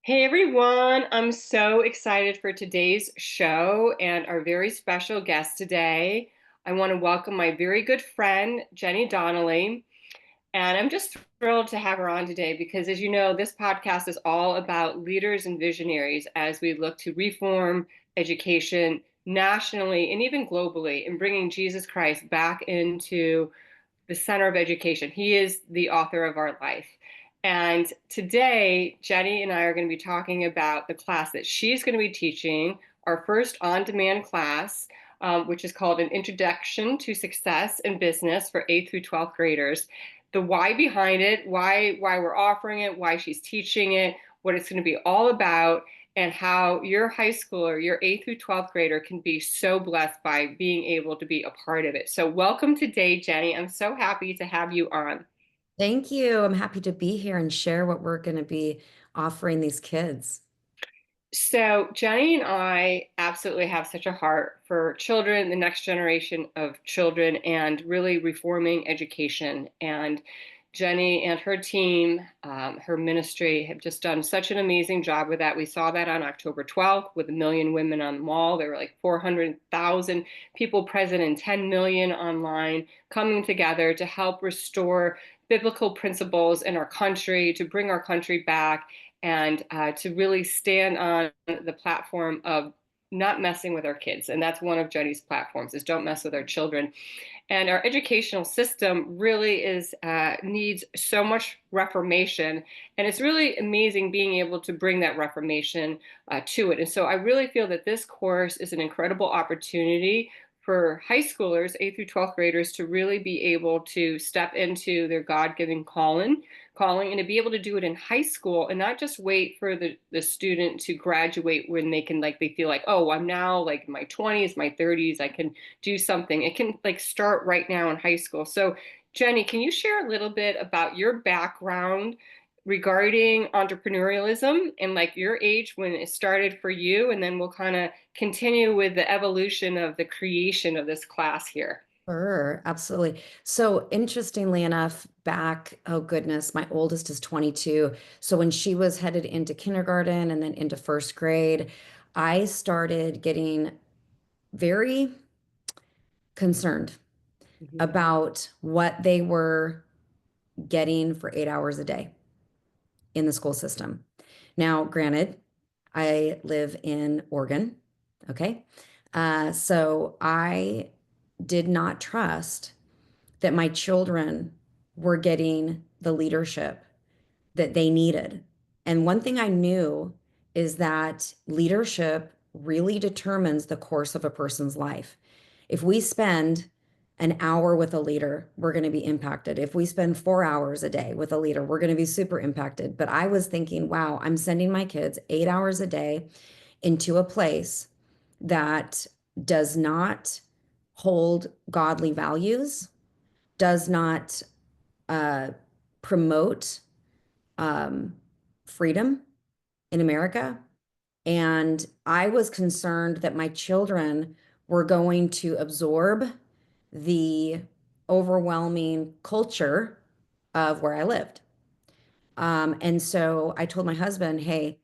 Hey everyone, I'm so excited for today's show and our very special guest today. I want to welcome my very good friend, Jenny Donnelly. And I'm just thrilled to have her on today because, as you know, this podcast is all about leaders and visionaries as we look to reform education nationally and even globally and bringing Jesus Christ back into the center of education. He is the author of our life. And today, Jenny and I are going to be talking about the class that she's going to be teaching, our first on demand class, which is called An Introduction to Success in Business for 8th through 12th graders. The why behind it, why we're offering it, why she's teaching it, what it's going to be all about, and how your high schooler, your 8th through 12th grader can be so blessed by being able to be a part of it. So welcome today, Jenny. I'm so happy to have you on. Thank you. I'm happy to be here and share what we're going to be offering these kids. So Jenny and I absolutely have such a heart for children, the next generation of children, and really reforming education. And Jenny and her team, her ministry, have just done such an amazing job with that. We saw that on October 12th with 1 million women on the mall. There were like 400,000 people present and 10 million online coming together to help restore biblical principles in our country, to bring our country back and to really stand on the platform of not messing with our kids. And that's one of Jenny's platforms is don't mess with our children. And our educational system really is needs so much reformation, and it's really amazing being able to bring that reformation to it. And so I really feel that this course is an incredible opportunity for high schoolers, 8th through 12th graders, to really be able to step into their God-given calling and to be able to do it in high school and not just wait for the student to graduate when they can like they feel like, oh, I'm now like in my 20s, my 30s, I can do something. It can like start right now in high school. So, Jenny, can you share a little bit about your background regarding entrepreneurialism and like your age when it started for you? And then we'll kind of continue with the evolution of the creation of this class here. Sure, absolutely. So interestingly enough, oh goodness, my oldest is 22. So when she was headed into kindergarten and then into first grade, I started getting very concerned Mhm. about what they were getting for 8 hours a day in the school system. Now, granted, I live in Oregon. Okay. So I did not trust that my children were getting the leadership that they needed. And one thing I knew is that leadership really determines the course of a person's life. If we spend an hour with a leader, we're going to be impacted. If we spend 4 hours a day with a leader, we're going to be super impacted. But I was thinking, wow, I'm sending my kids 8 hours a day into a place that does not hold godly values, does not uh, promote um, freedom in America. And I was concerned that my children were going to absorb the overwhelming culture of where I lived. And so I told my husband, hey,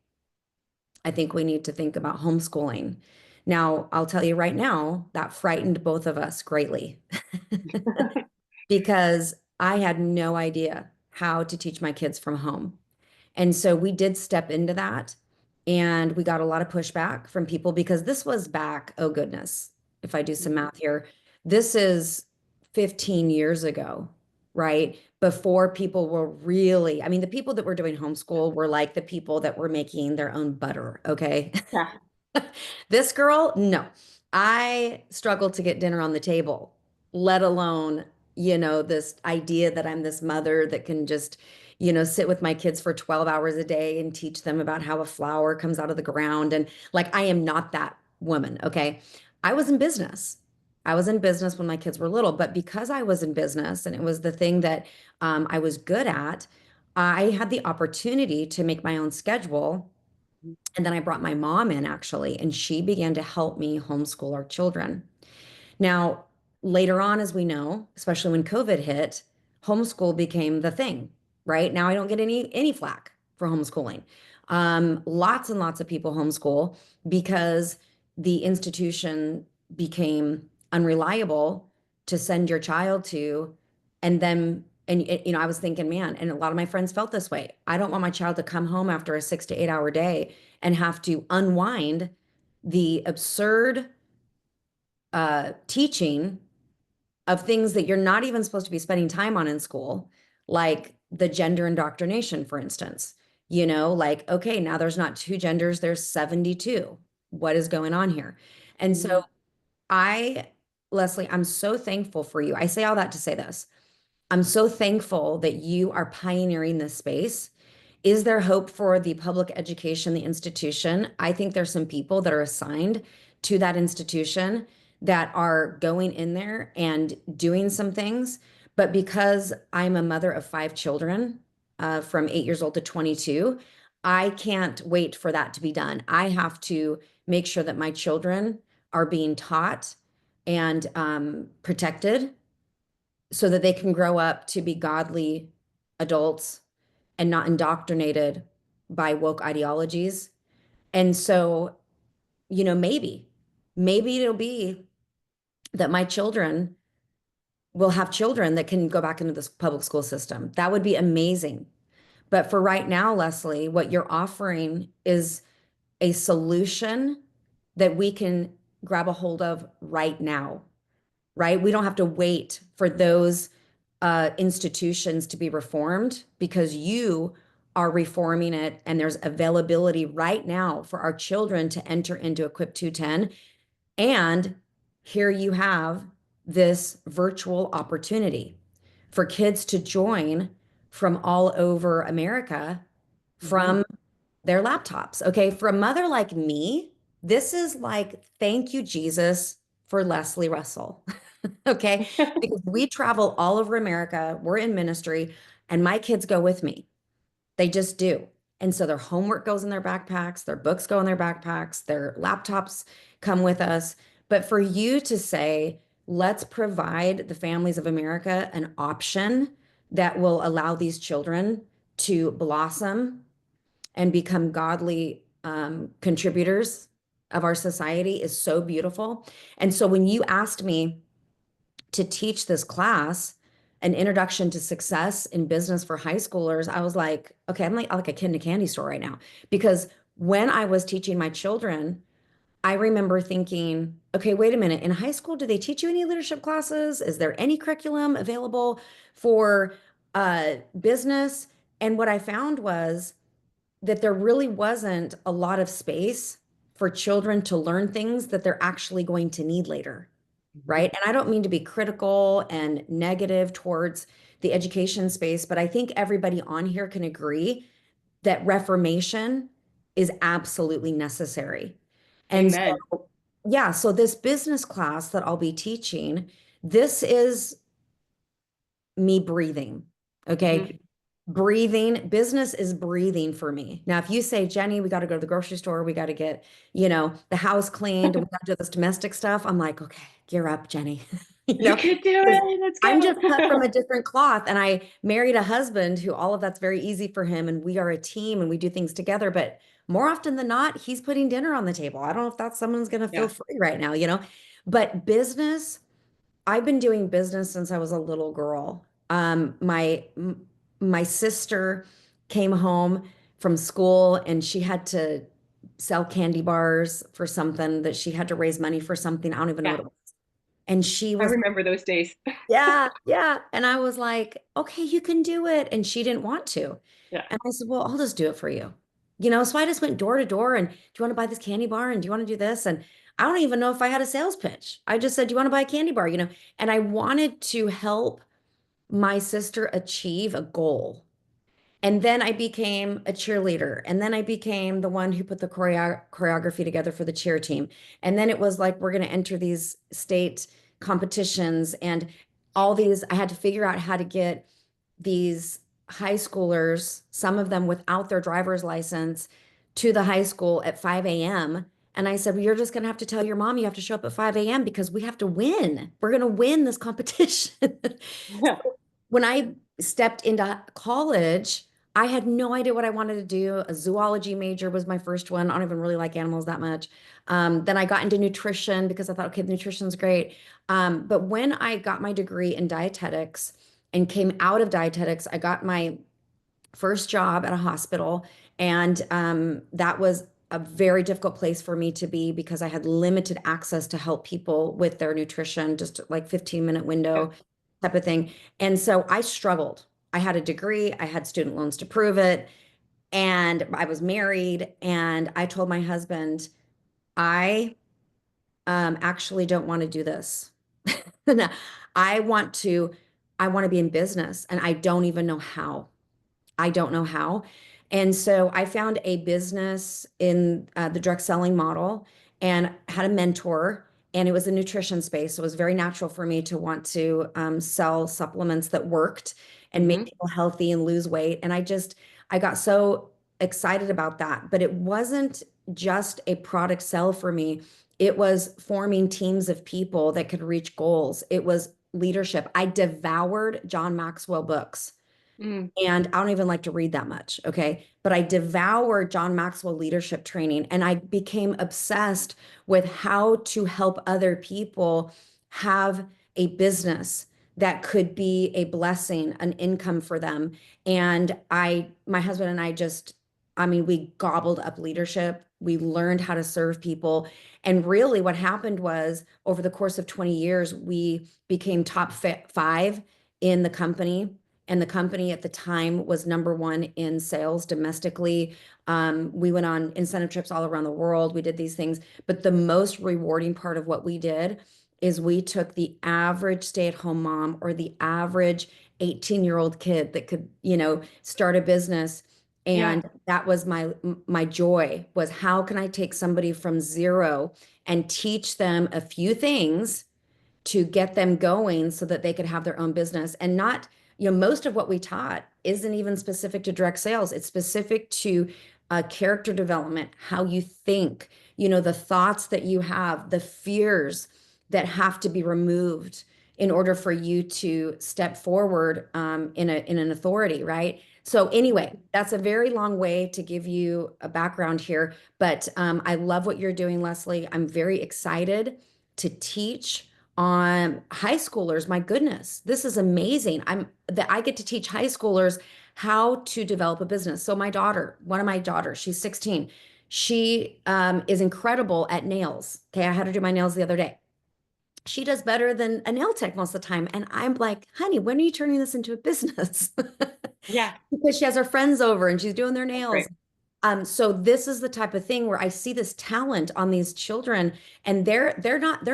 I think we need to think about homeschooling. Now, I'll tell you right now, that frightened both of us greatly because I had no idea how to teach my kids from home. And so we did step into that and we got a lot of pushback from people because this was back, oh goodness, if I do some math here, this is 15 years ago, right? Before people were really, I mean, the people that were doing homeschool were like the people that were making their own butter, okay? Yeah. This girl, no. I struggle to get dinner on the table, let alone, this idea that I'm this mother that can just, sit with my kids for 12 hours a day and teach them about how a flower comes out of the ground. And like, I am not that woman, okay? I was in business. I was in business when my kids were little, but because I was in business and it was the thing that I was good at, I had the opportunity to make my own schedule and then I brought my mom in actually, and she began to help me homeschool our children. Now, later on, as we know, especially when COVID hit, homeschool became the thing, right? Now I don't get any flack for homeschooling. Lots and lots of people homeschool because the institution became unreliable to send your child to. And then, I was thinking, man, and a lot of my friends felt this way. I don't want my child to come home after a 6 to 8 hour day and have to unwind the absurd teaching of things that you're not even supposed to be spending time on in school, like the gender indoctrination, for instance. Like, okay, now there's not two genders, there's 72. What is going on here? And so Mhm. I, Leslie, I'm so thankful for you. I say all that to say this. I'm so thankful that you are pioneering this space. Is there hope for the public education, the institution? I think there's some people that are assigned to that institution that are going in there and doing some things. But because I'm a mother of 5 children, from 8 years old to 22, I can't wait for that to be done. I have to make sure that my children are being taught and protected so that they can grow up to be godly adults and not indoctrinated by woke ideologies. And so, maybe it'll be that my children will have children that can go back into this public school system. That would be amazing. But for right now, Leslie, what you're offering is a solution that we can grab a hold of right now, right? We don't have to wait for those institutions to be reformed because you are reforming it, and there's availability right now for our children to enter into Equip 210. And here you have this virtual opportunity for kids to join from all over America Mhm. from their laptops. Okay, for a mother like me, this is like, thank you, Jesus, for Leslie Russell. Okay, because we travel all over America, we're in ministry, and my kids go with me. They just do. And so their homework goes in their backpacks, their books go in their backpacks, their laptops come with us. But for you to say, let's provide the families of America an option that will allow these children to blossom and become godly contributors of our society is so beautiful. And so when you asked me to teach this class, an introduction to success in business for high schoolers, I was like, okay, I'm like a kid in a candy store right now. Because when I was teaching my children, I remember thinking, okay, wait a minute. In high school, do they teach you any leadership classes? Is there any curriculum available for business? And what I found was that there really wasn't a lot of space for children to learn things that they're actually going to need later, Mhm. right? And I don't mean to be critical and negative towards the education space, but I think everybody on here can agree that reformation is absolutely necessary. And Amen. so, yeah, so this business class that I'll be teaching, this is me breathing. Okay. Mhm. Breathing, business is breathing for me. Now, if you say, Jenny, we got to go to the grocery store, we got to get, the house cleaned, we got to do this domestic stuff. I'm like, okay, gear up, Jenny. You You know, can do 'cause it. Let's I'm go. just cut from a different cloth. And I married a husband who all of that's very easy for him. And we are a team and we do things together. But more often than not, he's putting dinner on the table. I don't know if that's someone's going to feel Yeah. free right now, but business. I've been doing business since I was a little girl. My sister came home from school and she had to sell candy bars for something that she had to raise money for something. I don't even know Yeah. what it was. And she I was, remember those days. yeah, yeah. And I was like, okay, you can do it. And she didn't want to. Yeah. And I said, well, I'll just do it for you. So I just went door to door and do you want to buy this candy bar? And do you want to do this? And I don't even know if I had a sales pitch. I just said, do you want to buy a candy bar? And I wanted to help my sister achieve a goal. And then I became a cheerleader. And then I became the one who put the choreography together for the cheer team. And then it was like, we're going to enter these state competitions and all these. I had to figure out how to get these high schoolers, some of them without their driver's license, to the high school at 5 a.m. And I said, well, you're just going to have to tell your mom you have to show up at 5 a.m. because we have to win. We're going to win this competition. Yeah. When I stepped into college, I had no idea what I wanted to do. A zoology major was my first one. I don't even really like animals that much. Then I got into nutrition because I thought, okay, nutrition's great. But when I got my degree in dietetics and came out of dietetics, I got my first job at a hospital. And that was a very difficult place for me to be because I had limited access to help people with their nutrition, just like 15-minute Yeah. window type of thing. And so I struggled. I had a degree, I had student loans to prove it, and I was married. And I told my husband, I actually don't want to do this. No, I want to, I want to be in business, and I don't even know how. I don't know how. And so I found a business in the direct selling model and had a mentor, and it was a nutrition space. So it was very natural for me to want to sell supplements that worked and make Hmm. people healthy and lose weight. And I got so excited about that. But it wasn't just a product sell for me, it was forming teams of people that could reach goals. It was leadership. I devoured John Maxwell books. Mm. And I don't even like to read that much, okay? But I devoured John Maxwell leadership training and I became obsessed with how to help other people have a business that could be a blessing, an income for them. And my husband and I just, I mean, we gobbled up leadership. We learned how to serve people. And really, what happened was over the course of 20 years, we became top five in the company, and the company at the time was number one in sales domestically. We went on incentive trips all around the world. We did these things, but the most rewarding part of what we did is we took the average stay-at-home mom or the average 18-year-old kid that could, start a business. Yeah. And that was my joy, was how can I take somebody from zero and teach them a few things to get them going so that they could have their own business. And not, most of what we taught isn't even specific to direct sales. It's specific to character development, how you think, the thoughts that you have, the fears that have to be removed in order for you to step forward in an authority, right? So anyway, that's a very long way to give you a background here, but I love what you're doing, Leslie. I'm very excited to teach on high schoolers. My goodness, this is amazing. I get to teach high schoolers how to develop a business. So my daughter, one of my daughters, she's 16. She is incredible at nails. Okay, I had her do my nails the other day. She does better than a nail tech most of the time. And I'm like, honey, when are you turning this into a business? Yeah. Because she has her friends over and she's doing their That's nails. great. So this is the type of thing where I see this talent on these children, and they're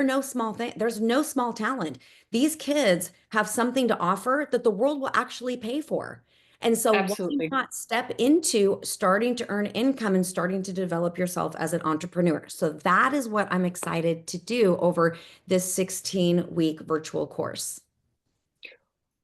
no small thing. There's no small talent. These kids have something to offer that the world will actually pay for. And so why Absolutely. not step into starting to earn income and starting to develop yourself as an entrepreneur? So that is what I'm excited to do over this 16-week virtual course.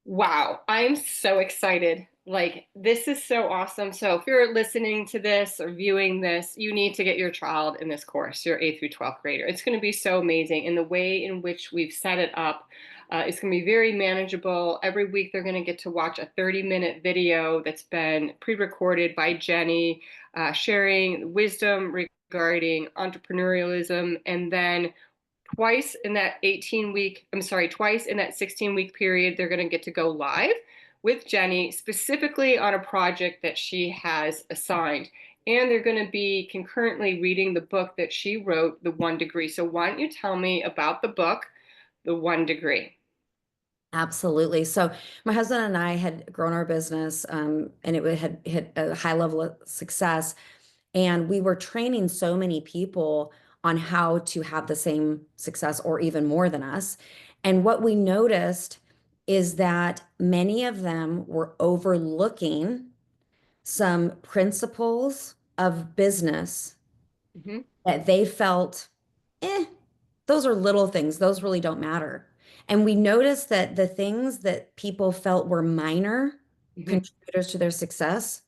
Wow, I'm so excited. Like, this is so awesome. So, if you're listening to this or viewing this, you need to get your child in this course, your 8th through 12th grader. It's going to be so amazing. And the way in which we've set it up, it's going to be very manageable. Every week, they're going to get to watch a 30-minute video that's been pre recorded by Jenny, sharing wisdom regarding entrepreneurialism. And then twice in that 16-week period, they're going to get to go live with Jenny specifically on a project that she has assigned. And they're going to be concurrently reading the book that she wrote, The One Degree. So, why don't you tell me about the book, The One Degree? Absolutely. So my husband and I had grown our business, and it had hit a high level of success. And we were training so many people on how to have the same success or even more than us. And what we noticed is that many of them were overlooking some principles of business Hmm. that they felt, eh, those are little things. Those really don't matter. And we noticed that the things that people felt were minor Hmm. contributors to their success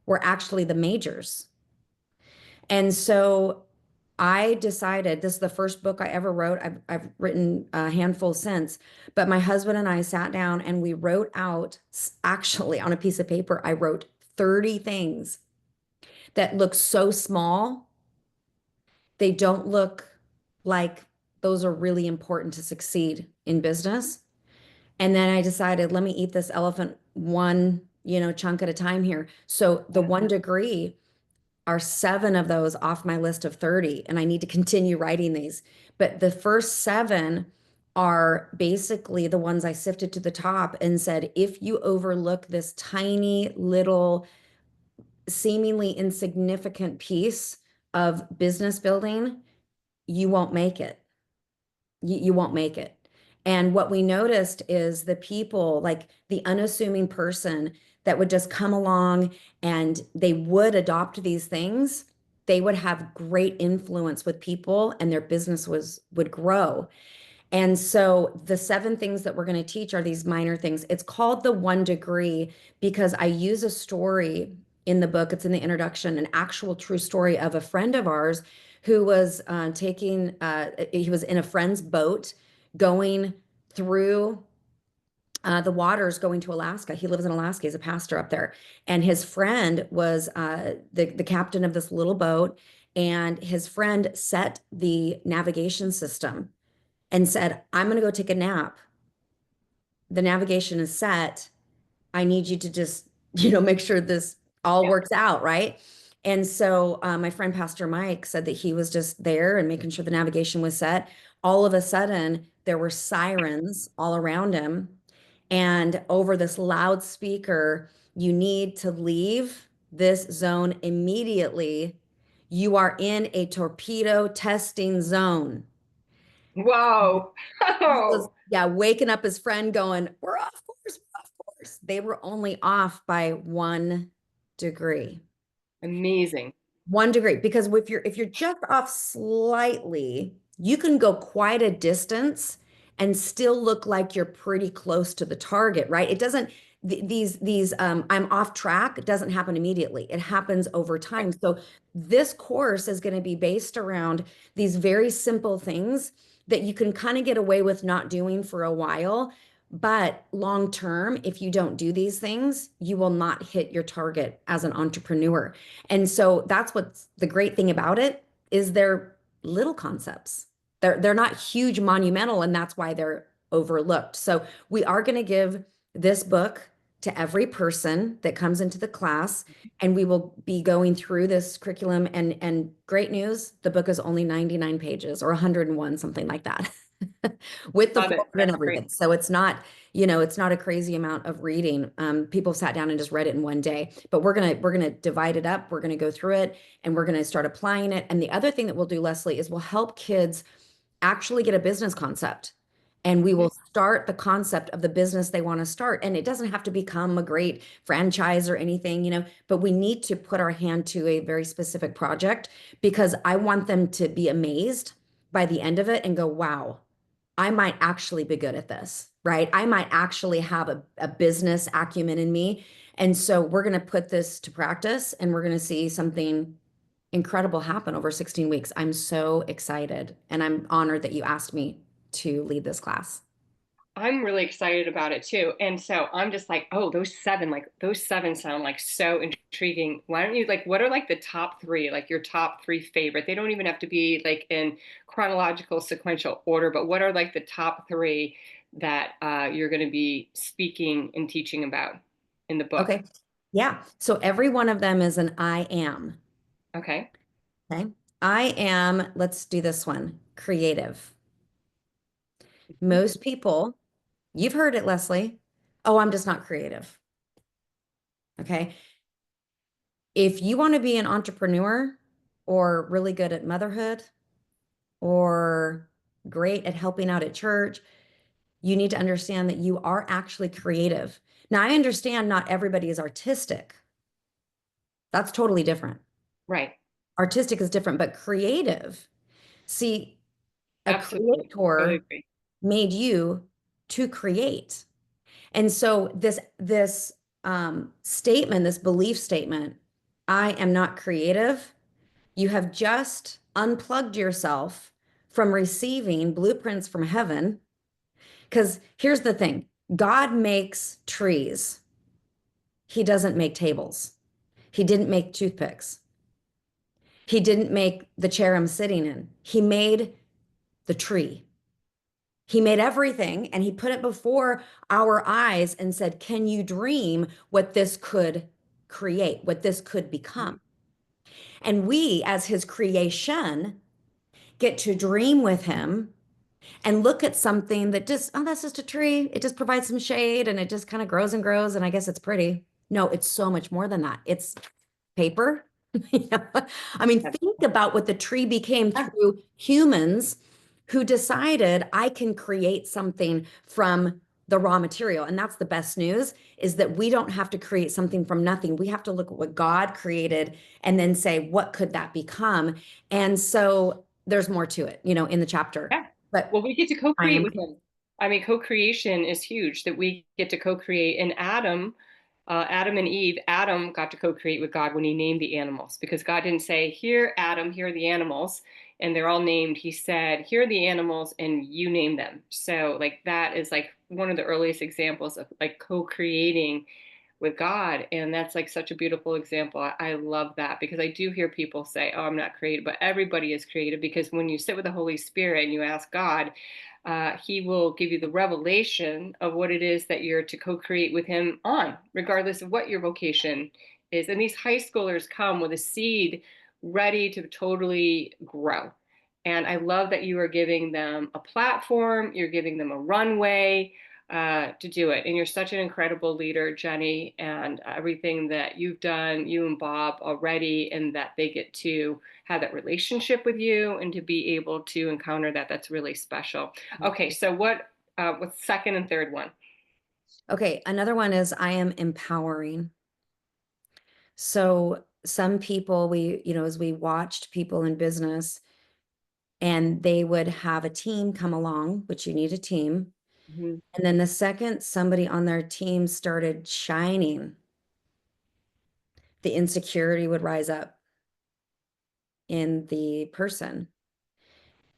were actually the majors. And so I decided, this is the first book I ever wrote. I've written a handful since, but my husband and I sat down and we wrote out, actually on a piece of paper, I wrote 30 things that look so small, they don't look like those are really important to succeed in business. And then I decided, let me eat this elephant one, chunk at a time here. So the Yeah. 1 degree are 7 of those off my list of 30, and I need to continue writing these. But the first 7 are basically the ones I sifted to the top and said, if you overlook this tiny little, seemingly insignificant piece of business building, you won't make it. You won't make it. And what we noticed is the people, like the unassuming person that would just come along and they would adopt these things, they would have great influence with people and their business would grow. And so the 7 things that we're going to teach are these minor things. It's called the 1 degree because I use a story in the book. It's in the introduction, an actual true story of a friend of ours who was he was in a friend's boat going through the waters going to Alaska. He lives in Alaska. He's a pastor up there. And his friend was the captain of this little boat. And his friend set the navigation system and said, I'm going to go take a nap. The navigation is set. I need you to just, make sure this all Yeah. works out, right? And so my friend Pastor Mike said that he was just there and making sure the navigation was set. All of a sudden, there were sirens all around him. And over this loudspeaker, you need to leave this zone immediately. You are in a torpedo testing zone. Whoa. He was, Oh, yeah, waking up his friend going, we're off course, we're off course. They were only off by 1 degree. amazing. 1 degree. Because if you're just off slightly, you can go quite a distance and still look like you're pretty close to the target, right? It doesn't these I'm off track, it doesn't happen immediately. It happens over Right. time. So this course is going to be based around these very simple things that you can kind of get away with not doing for a while. But long term, if you don't do these things, you will not hit your target as an entrepreneur. And so that's what's the great thing about it is they're little concepts. They're not huge monumental, and that's why they're overlooked. So we are going to give this book to every person that comes into the class, and we will be going through this curriculum. And great news, the book is only 99 pages or 101, something like that. With the Love it. forward and That's great. everything. So it's not a crazy amount of reading. People sat down and just read it in one day, but we're gonna divide it up. We're gonna go through it and we're gonna start applying it. And the other thing that we'll do, Leslie, is we'll help kids actually get a business concept. And we Mhm. will start the concept of the business they want to start. And it doesn't have to become a great franchise or anything, but we need to put our hand to a very specific project because I want them to be amazed by the end of it and go, wow, I might actually be good at this, right? I might actually have a business acumen in me. And so we're going to put this to practice and we're going to see something incredible happen over 16 weeks. I'm so excited and I'm honored that you asked me to lead this class. I'm really excited about it too. And so I'm just like, oh, those 7 sound like so intriguing. Why don't you what are like the top 3, like your top 3 favorite? They don't even have to be like in chronological sequential order, but what are like the top 3 that you're going to be speaking and teaching about in the book? Okay. Yeah. So every one of them is an I am. Okay. Okay. I am, let's do this one, creative. Mhm. Most people, you've heard it, Leslie. Oh, I'm just not creative. Okay. If you want to be an entrepreneur or really good at motherhood or great at helping out at church, you need to understand that you are actually creative. Now, I understand not everybody is artistic. That's totally different. Right. Artistic is different, but creative. See, a Absolutely. Totally creator agree. made you to create. And so this statement, this belief statement, I am not creative, you have just unplugged yourself from receiving blueprints from heaven. Because here's the thing, God makes trees, He doesn't make tables. He didn't make toothpicks. He didn't make the chair I'm sitting in. He made the tree. He made everything and he put it before our eyes and said, can you dream what this could create, what this could become? Mhm. And we, as his creation, get to dream with him and look at something that just, oh, that's just a tree. It just provides some shade and it just kind of grows and grows. And I guess it's pretty. No, it's so much more than that. It's paper. You know? I mean, That's- think about what the tree became yeah, through humans who decided I can create something from the raw material. And that's the best news is that we don't have to create something from nothing. We have to look at what God created and then say, what could that become? And so there's more to it, in the chapter. yeah. But Well, we get to I co-create am, with him. I mean, co-creation is huge that we get to co-create. And Adam and Eve, Adam got to co-create with God when he named the animals because God didn't say, here, Adam, here are the animals, and they're all named. He said, here are the animals, and you name them. So, like, that is like one of the earliest examples of like co-creating with God. And that's like such a beautiful example. I love that because I do hear people say, oh, I'm not creative, but everybody is creative because when you sit with the Holy Spirit and you ask God, he will give you the revelation of what it is that you're to co-create with him on, regardless of what your vocation is. And these high schoolers come with a seed ready to totally grow. And I love that you are giving them a platform, you're giving them a runway, to do it. And you're such an incredible leader, Jenny, and everything that you've done, you and Bob already, and that they get to have that relationship with you and to be able to encounter that. That's really special. Okay, so what's second and third one? okay. Another one is I am empowering. So some people, as we watched people in business, and they would have a team come along, which you need a team. Mhm. And then the second somebody on their team started shining, the insecurity would rise up in the person.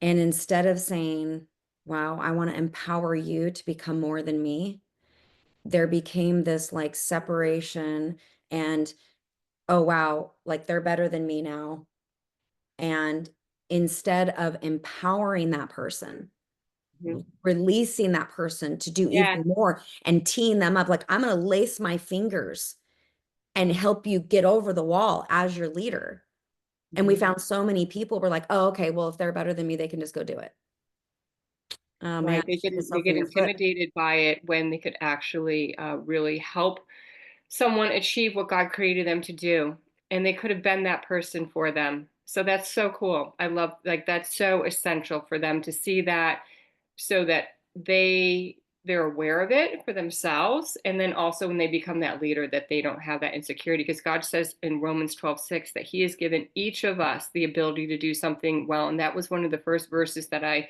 And instead of saying, wow, I want to empower you to become more than me, there became this like separation and, oh, wow, like they're better than me now. And instead of empowering that person, Mhm. releasing that person to do Yeah. even more and teeing them up, like I'm going to lace my fingers and help you get over the wall as your leader. And we Mhm. found so many people were like, oh, okay, well, if they're better than me, they can just go do it. Oh man, Right. They shoot get they yourself in get your foot. intimidated by it when they could actually really help someone achieve what God created them to do. And they could have been that person for them. So that's so cool. I love like that's so essential for them to see that so that they're aware of it for themselves. And then also when they become that leader that they don't have that insecurity. Because God says in Romans 12:6 that he has given each of us the ability to do something well. And that was one of the first verses that I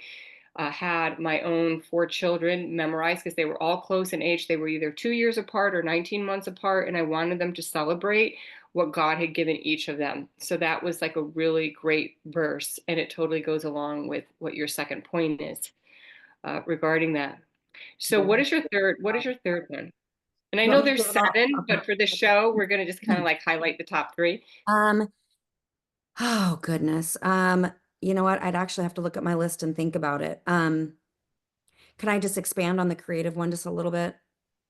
had my own four children memorized because they were all close in age. They were either 2 years apart or 19 months apart, and I wanted them to celebrate what God had given each of them. So that was like a really great verse, and it totally goes along with what your second point is regarding that. So Yeah. what is your third? What is your third one? And I You want know me to there's give them all? seven, but for this show, we're going to just kind of Okay. like highlight the top three. Um, oh goodness. You know what? I'd actually have to look at my list and think about it. Can I just expand on the creative one just a little bit?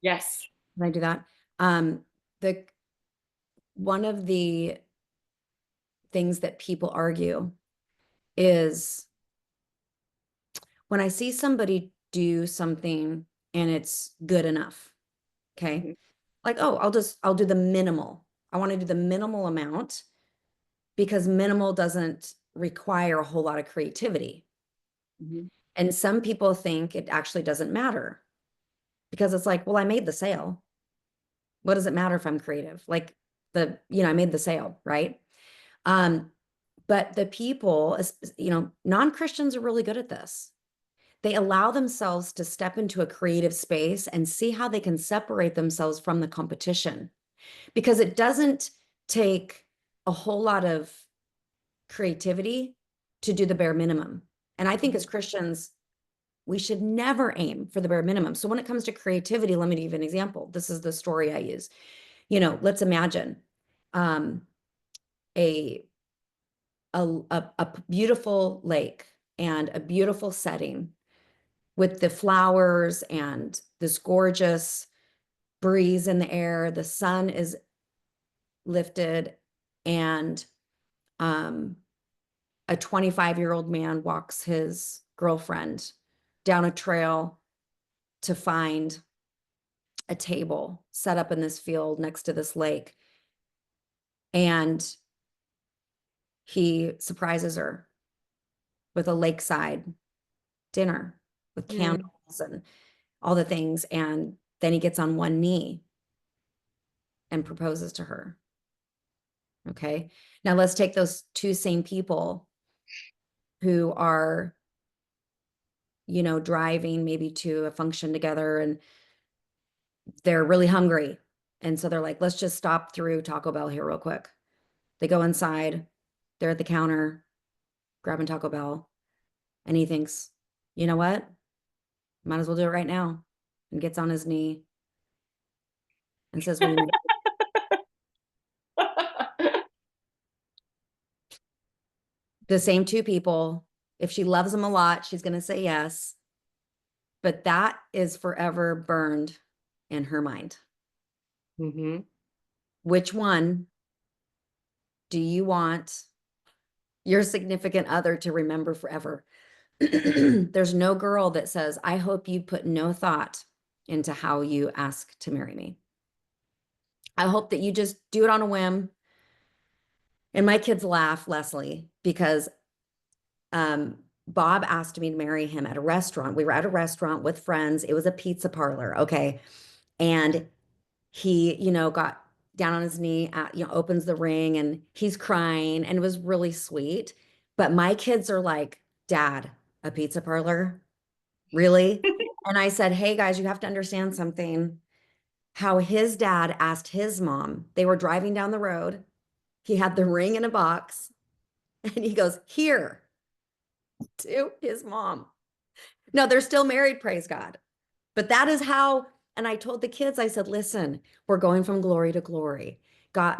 Yes. Can I do that? The one of the things that people argue is when I see somebody do something and it's good enough, okay? Mhm. Like, oh, I'll do the minimal. I want to do the minimal amount because minimal doesn't require a whole lot of creativity. Mhm. And some people think it actually doesn't matter because it's like, well, I made the sale. What does it matter if I'm creative? Like I made the sale, right? Um, but the people, non-Christians are really good at this. They allow themselves to step into a creative space and see how they can separate themselves from the competition because it doesn't take a whole lot of creativity to do the bare minimum. And I think as Christians, we should never aim for the bare minimum. So when it comes to creativity, let me give you an example. This is the story I use. Let's imagine um, a, a beautiful lake and a beautiful setting with the flowers and this gorgeous breeze in the air. The sun is lifted, and um, a 25-year-old man walks his girlfriend down a trail to find a table set up in this field next to this lake. And he surprises her with a lakeside dinner with Mm. candles and all the things. And then he gets on one knee and proposes to her. Okay. Now let's take those two same people who are, driving maybe to a function together, and they're really hungry. And so they're like, let's just stop through Taco Bell here real quick. They go inside, they're at the counter grabbing Taco Bell, and he thinks, you know what? Might as well do it right now. And gets on his knee and says, will you make the same two people? If she loves him a lot, she's going to say yes. But that is forever burned in her mind. Hmm. Which one do you want your significant other to remember forever? There's no girl that says, I hope you put no thought into how you ask to marry me. I hope that you just do it on a whim. And my kids laugh, Leslie, because Bob asked me to marry him at a restaurant. We were at a restaurant with friends. It was a pizza parlor. Okay. And he, got down on his knee, opens the ring, and he's crying, and it was really sweet. But my kids are like, Dad, a pizza parlor? Really? And I said, hey guys, you have to understand something. How his dad asked his mom, they were driving down the road. He had the ring in a box, and he goes, here, to his mom. No, they're still married, praise God. But that is how, and I told the kids, I said, listen, we're going from glory to glory. God,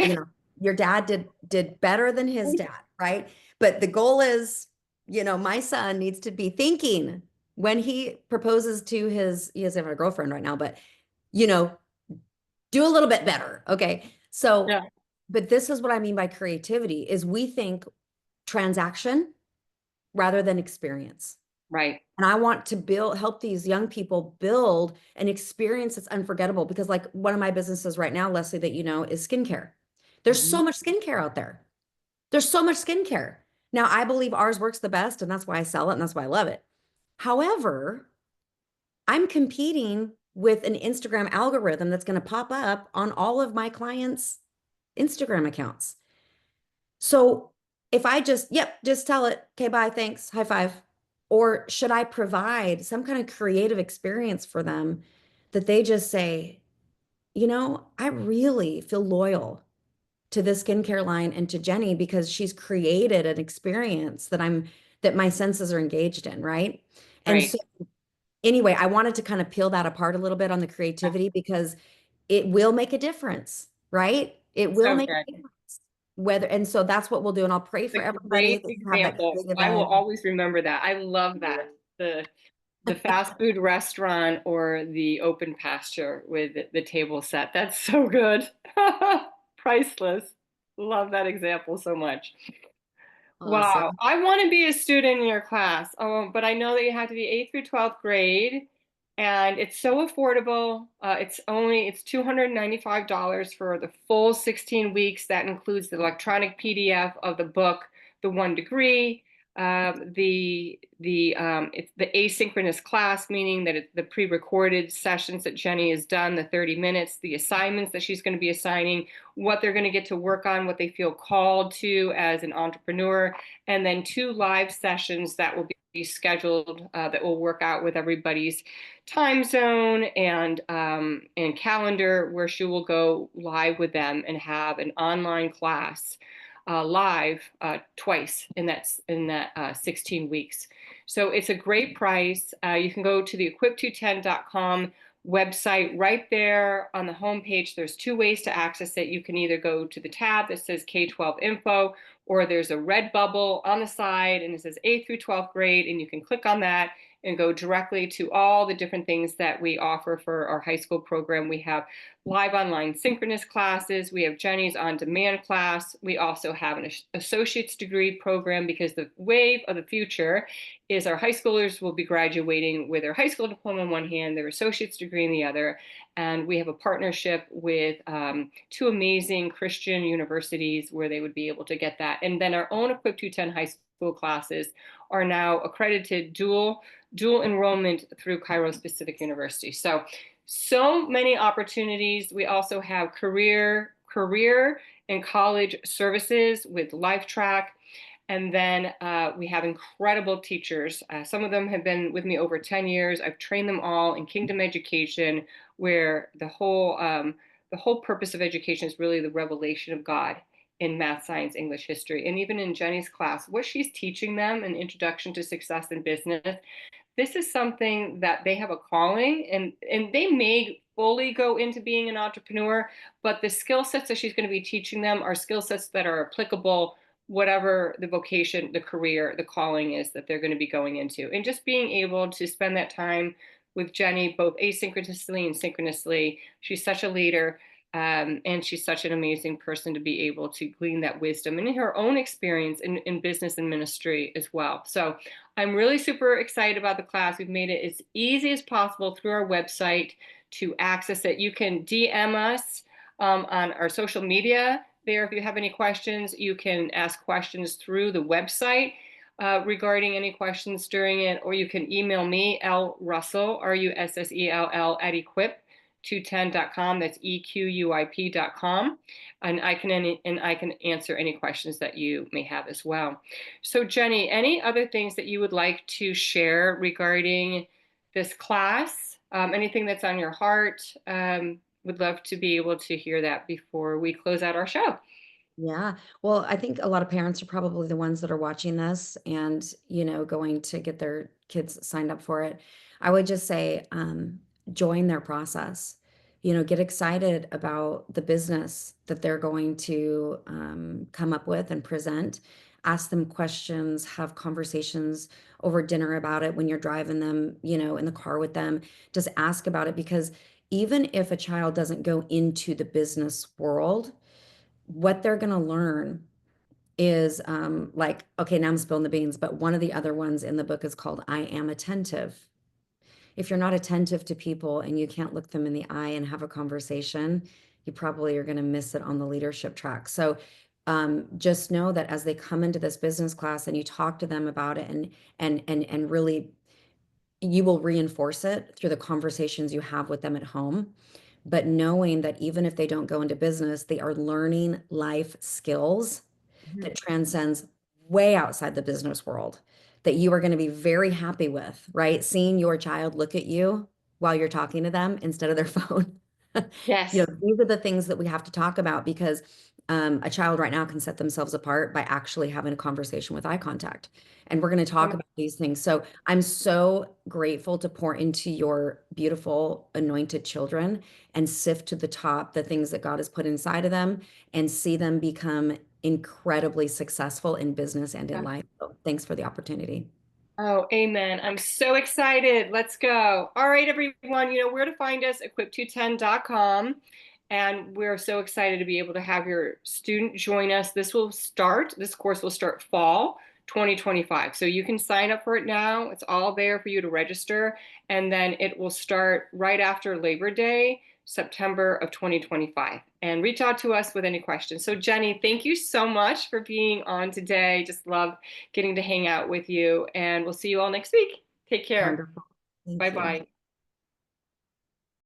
your dad did better than his dad, right? But the goal is, my son needs to be thinking when he proposes to he doesn't have a girlfriend right now, but you know, do a little bit better. Okay. So, Yeah. but this is what I mean by creativity is we think transaction rather than experience. Right. And I want to help these young people build an experience that's unforgettable because, like, one of my businesses right now, Leslie, that is skincare. There's Hmm. so much skincare out there. There's so much skincare. Now, I believe ours works the best, and that's why I sell it, and that's why I love it. However, I'm competing with an Instagram algorithm that's going to pop up on all of my clients' Instagram accounts. So if I just tell it, okay, bye, thanks, high five. Or should I provide some kind of creative experience for them that they just say, I really feel loyal to this skincare line and to Jenny because she's created an experience that my senses are engaged in, right? And so Right. anyway, I wanted to kind of peel that apart a little bit on the creativity because it will make a difference, right? It will So make good. a difference. And so that's what we'll do. And I'll pray for A everybody great that you have that example. creative I will edge. always remember that. I love that. The fast food restaurant or the open pasture with the table set. That's so good. Priceless. Love that example so much. Wow, Awesome. I want to be a student in your class, but I know that you have to be 8th through 12th grade, and it's so affordable. It's $295 for the full 16 weeks. That includes the electronic PDF of the book, The One Degree, it's the asynchronous class, meaning that it's the pre-recorded sessions that Jenny has done, the 30 minutes, the assignments that she's going to be assigning, what they're going to get to work on, what they feel called to as an entrepreneur, and then 2 live sessions that will be scheduled that will work out with everybody's time zone and calendar, where she will go live with them and have an online class live twice in that 16 weeks. So it's a great price. You can go to the equip210.com website. Right there on the homepage, there's two ways to access it. You can either go to the tab that says K-12 info, or there's a red bubble on the side and it says 8th through 12th grade, and you can click on that and go directly to all the different things that we offer for our high school program. We have live online synchronous classes. We have Jenny's on-demand class. We also have an associate's degree program, because the wave of the future is our high schoolers will be graduating with their high school diploma in one hand, their associate's degree in the other. And we have a partnership with two amazing Christian universities where they would be able to get that. And then our own Equip 210 high school classes are now accredited dual enrollment through Kairos Pacific University. So many opportunities. We also have career and college services with LifeTrack. And then we have incredible teachers. Some of them have been with me over 10 years. I've trained them all in Kingdom education, where the whole purpose of education is really the revelation of God in math, science, English, history. And even in Jenny's class, what she's teaching them, an introduction to success in business, this is something that they have a calling, and they may fully go into being an entrepreneur, but the skill sets that she's going to be teaching them are skill sets that are applicable whatever the vocation, the career, the calling is that they're going to be going into. And just being able to spend that time with Jenny, both asynchronously and synchronously. She's such a leader. And she's such an amazing person to be able to glean that wisdom and in her own experience in business and ministry as well. So I'm really super excited about the class. We've made it as easy as possible through our website to access it. You can DM us on our social media there. If you have any questions, you can ask questions through the website regarding any questions during it, or you can email me, L Russell, RUSSELL, at equip210.com. That's EQUIP.com. And I can answer any questions that you may have as well. So Jenny, any other things that you would like to share regarding this class? Anything that's on your heart? Would love to be able to hear that before we close out our show. Yeah. Well, I think a lot of parents are probably the ones that are watching this and, going to get their kids signed up for it. I would just say, join their process. Get excited about the business that they're going to come up with and present. Ask them questions, have conversations over dinner about it when you're driving them, in the car with them. Just ask about it, because even if a child doesn't go into the business world, what they're going to learn is like, okay, now I'm spilling the beans, but one of the other ones in the book is called I Am Attentive. If you're not attentive to people and you can't look them in the eye and have a conversation, you probably are going to miss it on the leadership track. So just know that as they come into this business class and you talk to them about it, and really you will reinforce it through the conversations you have with them at home. But knowing that even if they don't go into business, they are learning life skills Mhm. that transcends way outside the business world, that you are going to be very happy with, right? Seeing your child look at you while you're talking to them instead of their phone. Yes. These are the things that we have to talk about, because a child right now can set themselves apart by actually having a conversation with eye contact. And we're going to talk about these things. So I'm so grateful to pour into your beautiful anointed children and sift to the top the things that God has put inside of them and see them become incredibly successful in business and in life. So thanks for the opportunity. Oh, amen. I'm so excited. Let's go. All right, everyone. You know where to find us, equip210.com. And we're so excited to be able to have your student join us. This course will start fall 2025. So you can sign up for it now. It's all there for you to register. And then it will start right after Labor Day, September of 2025. And reach out to us with any questions. So Jenny, thank you so much for being on today. Just love getting to hang out with you, and we'll see you all next week. Take care. Wonderful. Thank you. Bye-bye.